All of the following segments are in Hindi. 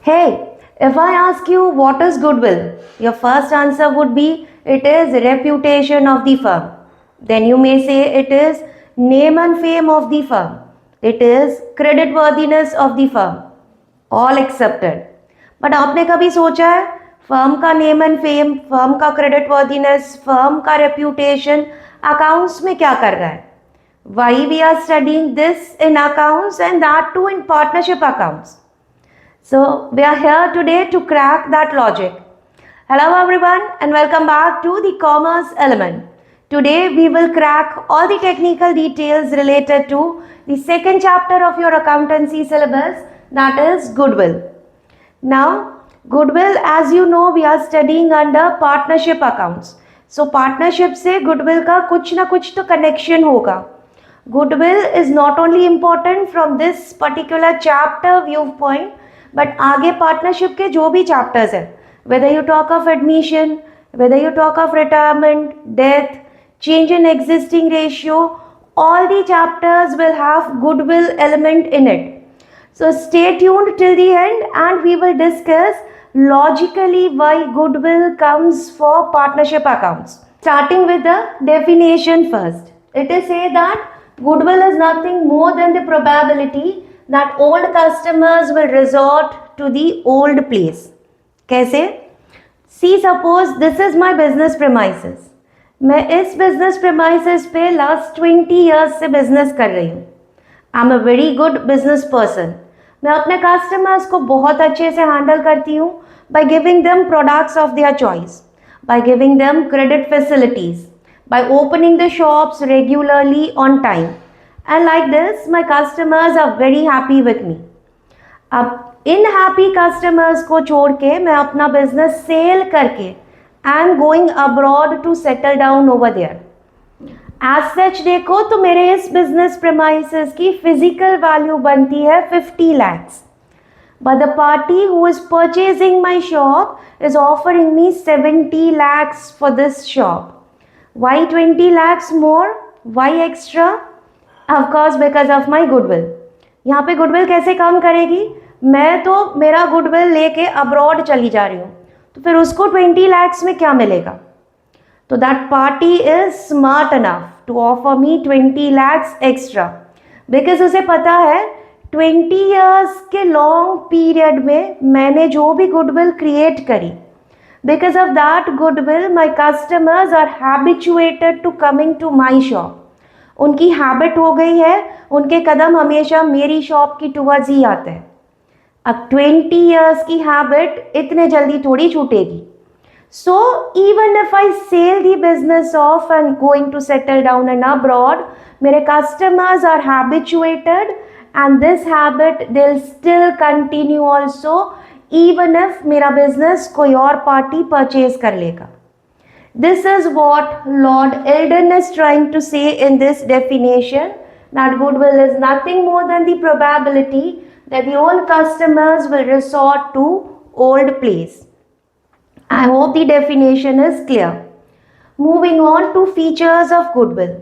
Hey, if I ask you what is goodwill, your first answer would be it is reputation of the firm. Then you may say it is name and fame of the firm. It is credit worthiness of the firm. All accepted. But आपने कभी सोचा है फर्म का नेम एंड फेम, फर्म का क्रेडिट वर्दीनेस, फर्म का रेप्यूटेशन अकाउंट्स में क्या कर रहा है? Why we are studying this in accounts and that too in partnership accounts? So we are here today to crack that logic. Hello everyone and welcome back to the commerce element. Today we will crack all the technical details related to the second chapter of your accountancy syllabus, that is goodwill. Now goodwill, as you know, we are studying under partnership accounts. So partnership से goodwill का कुछ ना कुछ तो connection होगा. Goodwill is not only important from this particular chapter viewpoint, but आगे partnership के जो भी chapters हैं, whether you talk of admission, whether you talk of retirement, death, change in existing ratio, all the chapters will have goodwill element in it. So stay tuned till the end and we will discuss logically why goodwill comes for partnership accounts. Starting with the definition first. It is say that goodwill is nothing more than the probability that old customers will resort to the old place. कैसे? See, suppose this is my business premises. मैं इस business premises पे last 20 years से business कर रही हूँ. I'm a very good business person. मैं अपने customers को बहुत अच्छे से handle करती हूँ by giving them products of their choice, by giving them credit facilities, by opening the shops regularly on time. And like this, my customers are very happy with me. अब इन हैप्पी कस्टमर्स को छोड़ के मैं अपना बिजनेस सेल करके I am going abroad to settle down over there. As such देखो तो मेरे इस बिजनेस प्रेमाइसेस की फिजिकल वैल्यू बनती है 50 lakhs. But the party who is purchasing my shop is offering me 70 lakhs for this shop. Why 20 lakhs more? Why extra? Of course because of my goodwill. यहाँ पे गुडविल कैसे काम करेगी? मैं तो मेरा गुडविल लेके अब्रॉड चली जा रही हूँ, तो फिर उसको 20 lakhs में क्या मिलेगा? तो that party is smart enough to offer me 20 lakhs extra, because उसे पता है 20 years के लॉन्ग पीरियड में मैंने जो भी गुडविल क्रिएट करी, because of that goodwill my customers are habituated to coming to my shop. उनकी हैबिट हो गई है, उनके कदम हमेशा मेरी शॉप की टुवर्ड्स ही आते हैं. अब 20 years की हैबिट इतने जल्दी थोड़ी छूटेगी. So even if I sell the business off and going to settle down and abroad, मेरे customers are habituated and this habit they will still continue also even if मेरा बिजनेस कोई और पार्टी परचेज कर लेगा. This is what Lord Eldon is trying to say in this definition, that goodwill is nothing more than the probability that the old customers will resort to old place. I hope the definition is clear. Moving on to features of goodwill.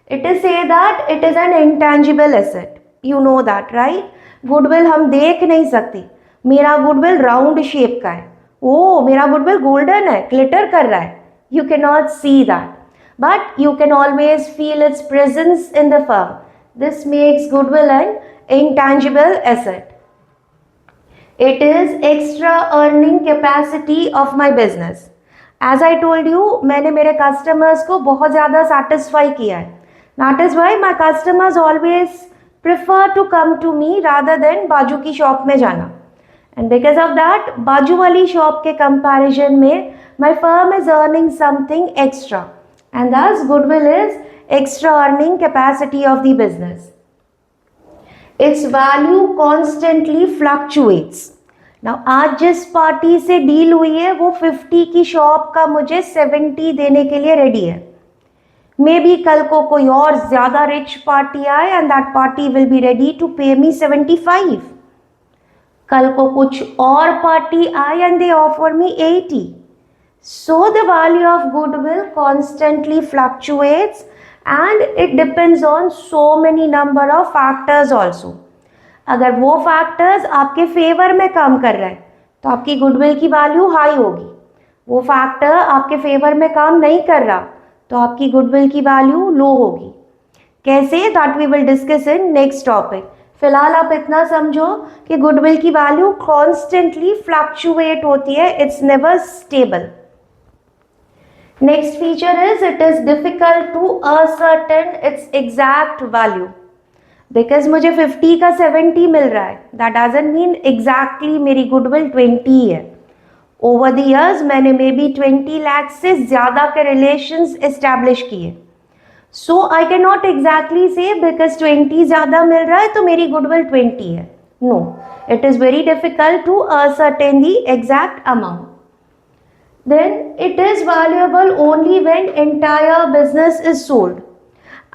It is say that it is an intangible asset. You know that, right? Goodwill हम देख नहीं सकते. मेरा goodwill round shape का है. ओ मेरा goodwill golden है, glitter कर रहा है. You cannot see that, but you can always feel its presence in the firm. This makes goodwill an intangible asset. It is extra earning capacity of my business. As I told you, मैंने मेरे customers को बहुत ज़्यादा satisfy किया है. That is why my customers always prefer to come to me rather than बाजू की शॉप में जाना. And because of that, बाजू वाली शॉप के comparison में my firm is earning something extra, and thus goodwill is extra earning capacity of the business. Its value constantly fluctuates. Now आज जिस पार्टी से डील हुई है वो 50 की शॉप का मुझे 70 देने के लिए रेडी है. मे बी कल को कोई और ज्यादा रिच पार्टी आए and that party will be ready to pay me 75. कल को कुछ और पार्टी आए and they offer me 80. So the value of goodwill constantly fluctuates and it depends on so many number of factors also. अगर वो फैक्टर्स आपके फेवर में काम कर रहे हैं तो आपकी गुडविल की वैल्यू हाई होगी। वो फैक्टर आपके फेवर में काम नहीं कर रहा तो आपकी गुडविल की वैल्यू लो होगी। कैसे, that we will discuss in next topic. फिलहाल आप इतना समझो कि गुडविल की वैल्यू कॉन्स्टेंटली फ्लक्चुएट होती है, it's never stable. Next feature is it is difficult to ascertain its exact value. Because मुझे 50 का 70 मिल रहा है, दैट डजंट मीन एग्जैक्टली मेरी गुडविल 20 है। ओवर द ईयर्स मैंने मे बी 20 लाख से ज्यादा के रिलेशंस एस्टैब्लिश किए। सो आई कैन नॉट एग्जैक्टली से बिकॉज 20 ज्यादा मिल रहा है तो मेरी गुडविल 20 है। No, it is very difficult to ascertain the exact amount. Then it is valuable only when entire business is sold.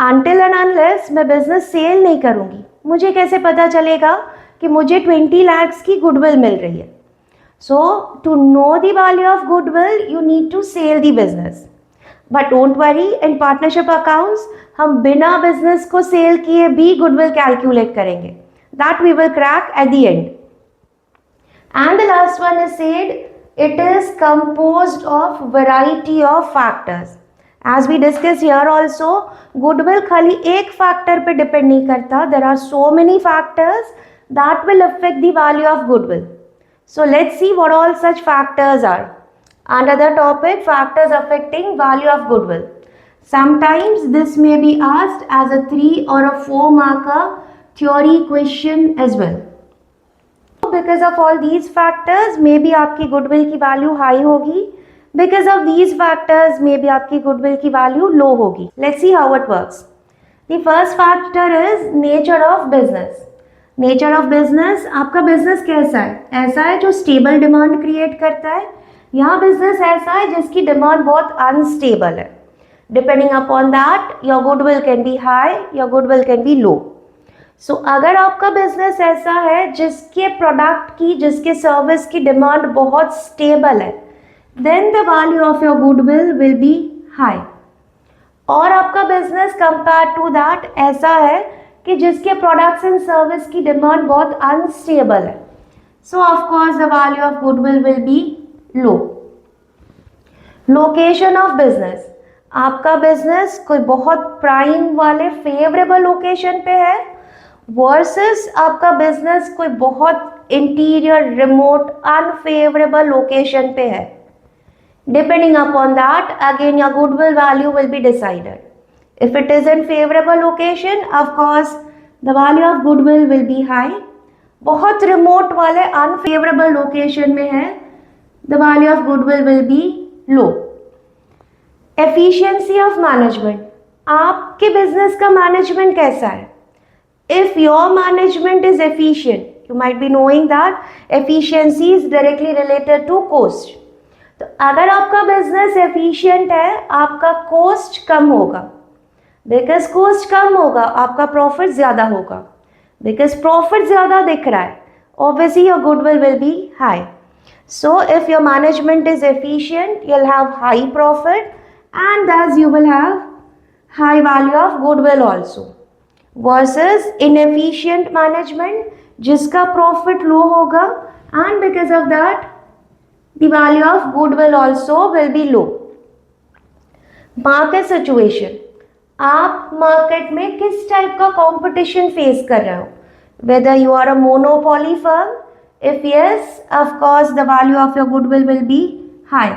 Until and unless मैं business sale नहीं करूँगी, मुझे कैसे पता चलेगा कि मुझे 20 lakhs की goodwill मिल रही है? So to know the value of goodwill, you need to sell the business. But don't worry, in partnership accounts हम बिना business को sale किए भी goodwill calculate करेंगे. That we will crack at the end. And the last one is said, it is composed of variety of factors. As we discussed here also, goodwill खाली एक factor पे depend नहीं करता. There are so many factors that will affect the value of goodwill. So let's see what all such factors are. Another topic, factors affecting value of goodwill. Sometimes this may be asked as a 3 or a 4 marker theory question as well. Because of all these factors, maybe आपकी गुडविल की वैल्यू हाई होगी. Because of these factors, maybe आपकी गुडविल की वैल्यू लो होगी. Let's see how it works. The first factor is nature of business. Nature of business, आपका बिजनेस कैसा है? ऐसा है जो स्टेबल डिमांड क्रिएट करता है, या बिजनेस ऐसा है जिसकी डिमांड बहुत अनस्टेबल है. Depending upon that, your goodwill can be high, your goodwill can be low. सो अगर आपका बिजनेस ऐसा है जिसके प्रोडक्ट की, जिसके सर्विस की डिमांड बहुत स्टेबल है, then the value of your goodwill will be high. और आपका बिजनेस कंपेयर टू दैट ऐसा है कि जिसके प्रोडक्ट्स एंड सर्विस की डिमांड बहुत अनस्टेबल है, सो of course the value of goodwill will B low. Location of business, आपका बिजनेस कोई बहुत प्राइम वाले फेवरेबल लोकेशन पे है वर्सेस आपका बिजनेस कोई बहुत इंटीरियर, रिमोट, अनफेवरेबल लोकेशन पे है. Depending upon that again your goodwill value will be decided. If it is in favourable location, of course the value of goodwill will be high. बहुत रिमोट वाले अनफेवरेबल लोकेशन में है, the value of goodwill will B low. Efficiency of management, आपके बिजनेस का मैनेजमेंट कैसा है? If your management is efficient, you might be knowing that efficiency is directly related to cost. तो अगर आपका बिजनेस एफिशिएंट है, आपका कॉस्ट कम होगा. बिकॉज कॉस्ट कम होगा, आपका प्रॉफिट ज्यादा होगा. बिकॉज प्रॉफिट ज्यादा दिख रहा है, obviously your goodwill will be high. So if your management is efficient, you'll have high profit and thus you will have high value of goodwill also. Versus inefficient management जिसका प्रॉफिट लो होगा and because of that the value of goodwill also will be low. Market situation, आप मार्केट में किस टाइप का कंपटीशन फेस कर रहे हो? Whether you are a monopoly firm, if yes, of course the value of your goodwill will be high.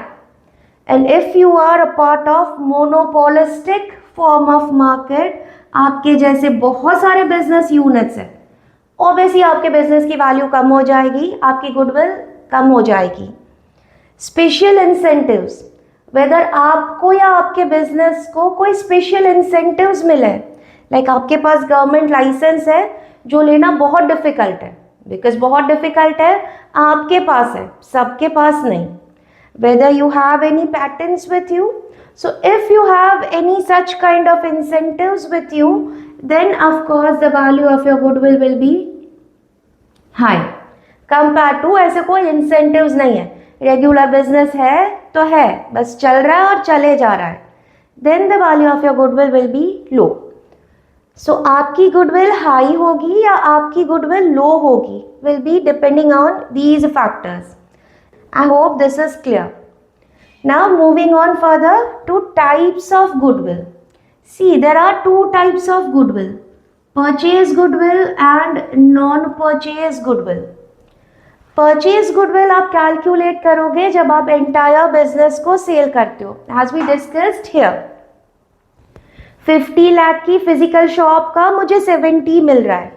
And if you are a part of monopolistic form of market, आपके जैसे बहुत सारे बिजनेस यूनिट्स हैं, ऑब्वियसली आपके बिजनेस की वैल्यू कम हो जाएगी, आपकी गुडविल कम हो जाएगी. स्पेशल इंसेंटिव्स, वेदर आपको या आपके बिजनेस को कोई स्पेशल इंसेंटिव्स मिले, लाइक आपके पास गवर्नमेंट लाइसेंस है जो लेना बहुत डिफिकल्ट है, बिकॉज बहुत डिफिकल्ट है, आपके पास है, सबके पास नहीं. Whether you have any patents with you, so if you have any such kind of incentives with you, then of course the value of your goodwill will be high compared to ऐसे कोई incentives नहीं है, रेगुलर बिजनेस है तो है, बस चल रहा है और चले जा रहा है, then the value of your goodwill will be low. सो आपकी गुडविल हाई होगी या आपकी गुडविल लो होगी will be depending on these factors. I hope this is clear. Now moving on further to types of goodwill. See, there are two types of goodwill: purchase goodwill and non-purchase goodwill. Purchase goodwill आप calculate करोगे जब आप entire business को sale करते हो. As we discussed here, 50 lakh की physical shop का मुझे 70 मिल रहा है,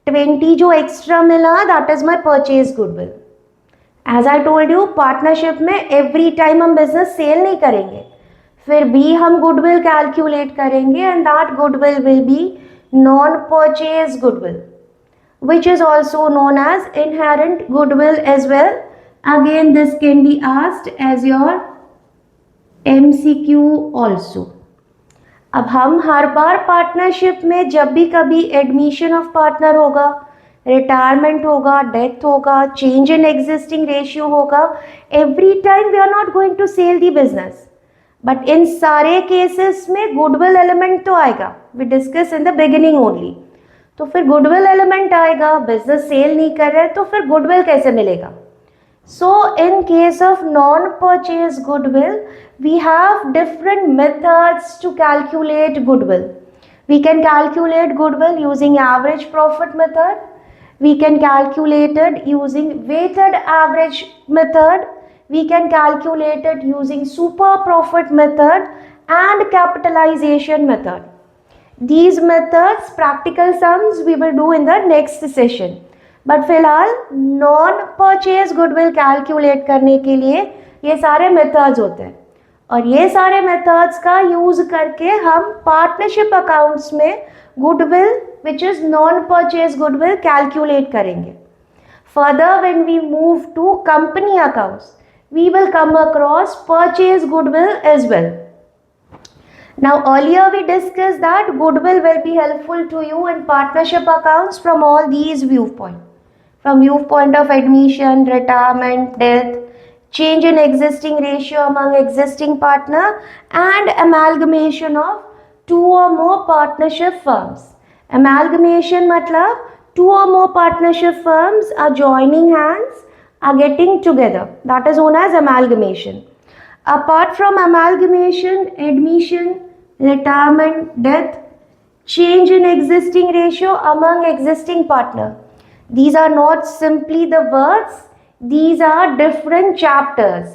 20 जो extra मिला that is my purchase goodwill. As I told you, partnership में एवरी टाइम हम बिजनेस सेल नहीं करेंगे, फिर भी हम गुडविल कैलकुलेट करेंगे and that goodwill will be non purchase goodwill which is also known as inherent goodwill as well. Again this can be asked as your MCQ also. अब हम हर बार पार्टनरशिप में जब भी कभी एडमिशन ऑफ पार्टनर होगा, रिटायरमेंट होगा, डेथ होगा, चेंज इन एग्जिस्टिंग रेशियो होगा, every time we are not going to sell the business, but in सारे केसेस में गुडविल एलिमेंट तो आएगा. We discuss in the beginning only. तो फिर गुडविल एलिमेंट आएगा, बिजनेस सेल नहीं कर रहे तो फिर गुडविल कैसे मिलेगा? So in case of non purchase goodwill we have different methods to calculate goodwill. We can calculate goodwill using average profit method. We can calculate it using weighted average method. We can calculate it using super profit method and capitalization method. These methods, practical sums, we will do in the next session. But फिलहाल non purchase goodwill calculate करने के लिए ये सारे methods होते हैं और ये सारे methods का use करके हम partnership accounts में goodwill which is non-purchase goodwill calculate करेंगे. Further, when we move to company accounts, we will come across purchase goodwill as well. Now, earlier we discussed that goodwill will be helpful to you in partnership accounts from all these viewpoints. From viewpoint of admission, retirement, death, change in existing ratio among existing partner, and amalgamation of two or more partnership firms. Amalgamation matlab two or more partnership firms are joining hands, are getting together. That is known as amalgamation. Apart from amalgamation, admission, retirement, death, change in existing ratio among existing partner. These are not simply the words, these are different chapters.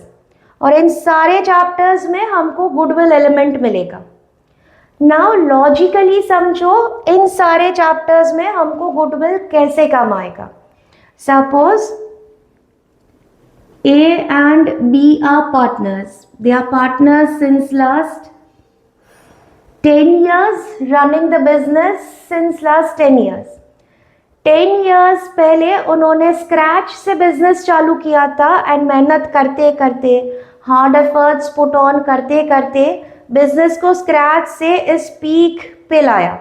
और इन सारे chapters में हमको goodwill element मिलेगा. नाउ लॉजिकली समझो इन सारे चैप्टर्स में हमको गुडविल कैसे काम आएगा. Suppose A and B are partners. They are partners since last 10 years, running the business since last 10 years. 10 years पहले उन्होंने स्क्रैच से बिजनेस चालू किया था एंड मेहनत करते करते, हार्ड एफर्ट्स पुट ऑन करते करते बिजनेस को स्क्रैच से इस पीक पे लाया.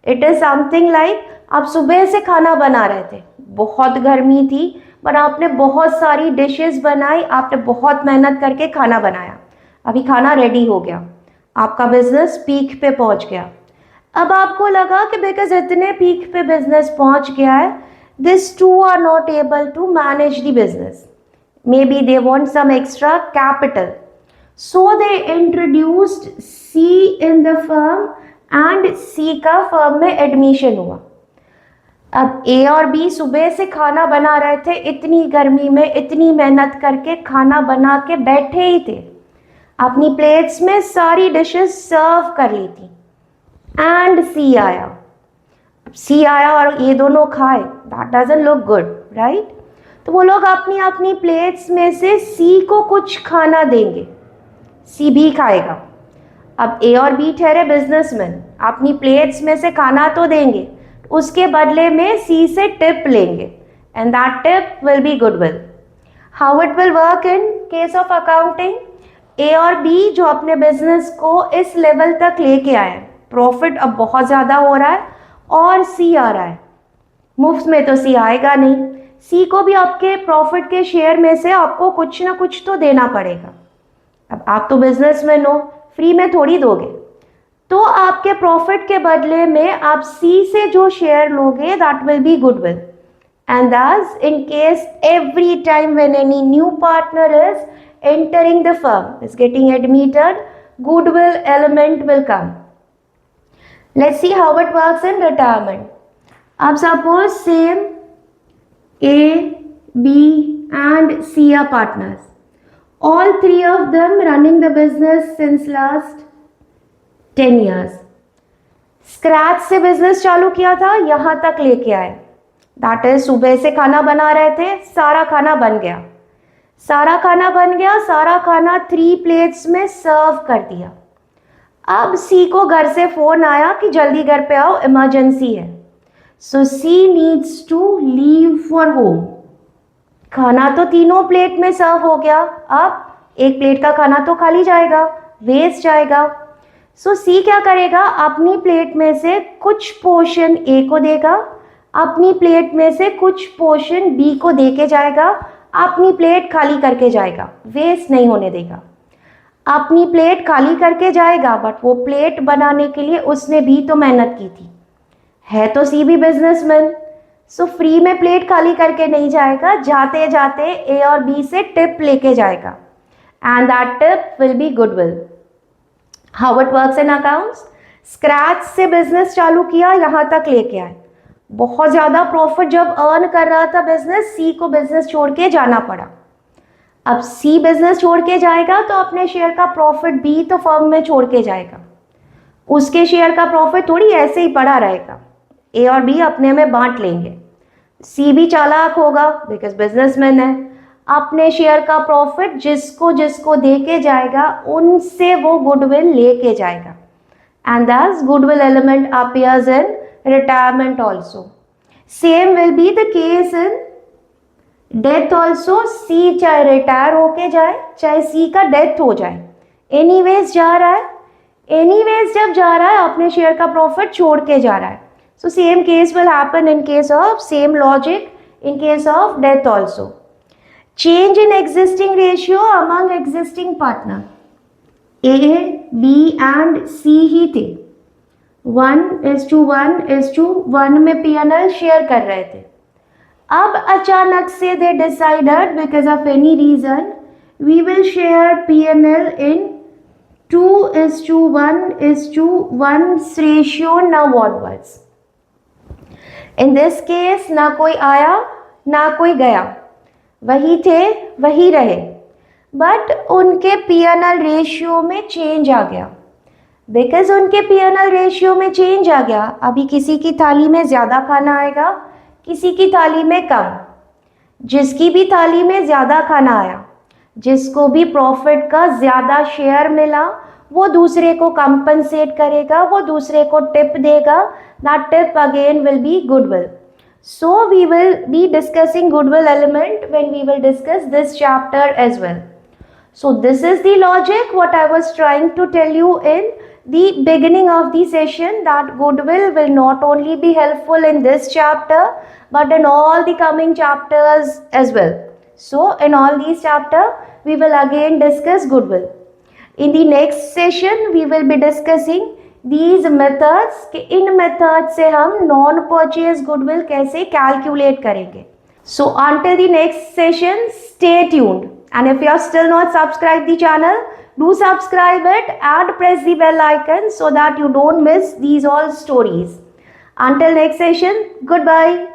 इट इज समथिंग लाइक आप सुबह से खाना बना रहे थे, बहुत गर्मी थी पर आपने बहुत सारी डिशेस बनाई, आपने बहुत मेहनत करके खाना बनाया, अभी खाना रेडी हो गया, आपका बिजनेस पीक पे पहुंच गया. अब आपको लगा कि बिकॉज इतने पीक पे बिजनेस पहुंच गया है, this two are not able to manage the business, maybe they want some extra capital. So they introduced C in the firm and C का firm में admission हुआ. अब A और B सुबह से खाना बना रहे थे, इतनी गर्मी में इतनी मेहनत करके खाना बना के बैठे ही थे, अपनी प्लेट्स में सारी डिशेस सर्व कर ली थी एंड C आया. C आया और ये दोनों खाए, that doesn't look good, right? तो वो लोग अपनी अपनी प्लेट्स में से C को कुछ खाना देंगे, C भी खाएगा. अब A और B ठहरे बिजनेसमैन, अपनी प्लेट्स में से खाना तो देंगे, उसके बदले में C से टिप लेंगे and that tip will be goodwill. How it will work in case of accounting? A और B जो अपने बिजनेस को इस लेवल तक लेके आए, प्रॉफिट अब बहुत ज़्यादा हो रहा है और C आ रहा है, मुफ्त में तो C आएगा नहीं, C को भी आपके प्रॉफिट के शेयर में से आपको कुछ ना कुछ तो देना पड़ेगा. अब आप तो बिजनेसमैन हो, फ्री में थोड़ी दोगे. तो आपके प्रॉफिट के बदले में आप सी से जो शेयर लोगे that will be goodwill. And thus, in case every time when any new partner is entering the firm, is getting admitted, goodwill element will come. Let's see how it works in retirement. अब suppose same A, B and C are partners. All three of them running the business since last 10 years. Scratch से बिजनेस चालू किया था, यहाँ तक लेके आए. दैट इज सुबह से खाना बना रहे थे, सारा खाना बन गया, सारा खाना बन गया, सारा खाना 3 प्लेट्स में सर्व कर दिया. अब सी को घर से फोन आया कि जल्दी घर पे आओ, इमरजेंसी है. So she needs to leave for home. खाना तो तीनों प्लेट में सर्व हो गया, अब एक प्लेट का खाना तो खाली जाएगा, वेस्ट जाएगा. सो सी क्या करेगा, अपनी प्लेट में से कुछ पोर्शन ए को देगा, अपनी प्लेट में से कुछ पोर्शन बी को दे के जाएगा, अपनी प्लेट खाली करके जाएगा, वेस्ट नहीं होने देगा. अपनी प्लेट खाली करके जाएगा, बट वो प्लेट बनाने के लिए उसने भी तो मेहनत की थी. है तो सी भी बिजनेसमैन, सो फ्री में प्लेट खाली करके नहीं जाएगा, जाते जाते ए और बी से टिप लेके जाएगा. And that tip will be goodwill. How it works in accounts. Scratch से बिजनेस चालू किया, यहाँ तक लेके आए, बहुत ज़्यादा प्रॉफिट जब अर्न कर रहा था बिजनेस, सी को बिजनेस छोड़ के जाना पड़ा. अब सी बिजनेस छोड़ के जाएगा तो अपने शेयर का प्रॉफिट बी तो फर्म में छोड़ के जाएगा. उसके शेयर का प्रॉफिट थोड़ी ऐसे ही पड़ा रहेगा, ए और बी अपने में बांट लेंगे. सी भी चालाक होगा बिकॉज बिजनेसमैन है, अपने शेयर का प्रॉफिट जिसको जिसको दे के जाएगा उनसे वो गुडविल लेके जाएगा. And thus goodwill element appears in retirement also. Same will be the case in death also. C चाहे रिटायर होके जाए, चाहे C का डेथ हो जाए, एनीवेज जा रहा है, एनीवेज जब जा रहा है अपने शेयर का प्रॉफिट छोड़ के जा रहा है. So same case will happen in case of, same logic in case of death also. Change in existing ratio among existing partner. A, B and C ही थे, 1:1:1 में P&L शेयर कर रहे थे. अब अचानक से they decided because of any reason we will share P&L in 2:1:1 ratio now onwards. In this case ना कोई आया ना कोई गया, वही थे वही रहे, बट उनके P&L रेशियो में चेंज आ गया. बिकॉज उनके P&L रेशियो में चेंज आ गया, अभी किसी की थाली में ज़्यादा खाना आएगा, किसी की थाली में कम. जिसकी भी थाली में ज़्यादा खाना आया, जिसको भी प्रॉफिट का ज़्यादा शेयर मिला, वो दूसरे को कंपनसेट करेगा, वो दूसरे को टिप देगा. That tip again will be goodwill. So we will be discussing goodwill element when we will discuss this chapter as well. So this is the logic what I was trying to tell you in the beginning of the session, that goodwill will not only be helpful in this chapter but in all the coming chapters as well. So in all these chapters we will again discuss goodwill. In the next session we will be discussing these methods, कि इन मेथड से हम नॉन परचेज गुडविल कैसे कैलकुलेट करेंगे. So until the next session, stay tuned. And if you are still not subscribed the channel, do subscribe it and press the bell icon so that you don't miss these all stories. Until next session, goodbye.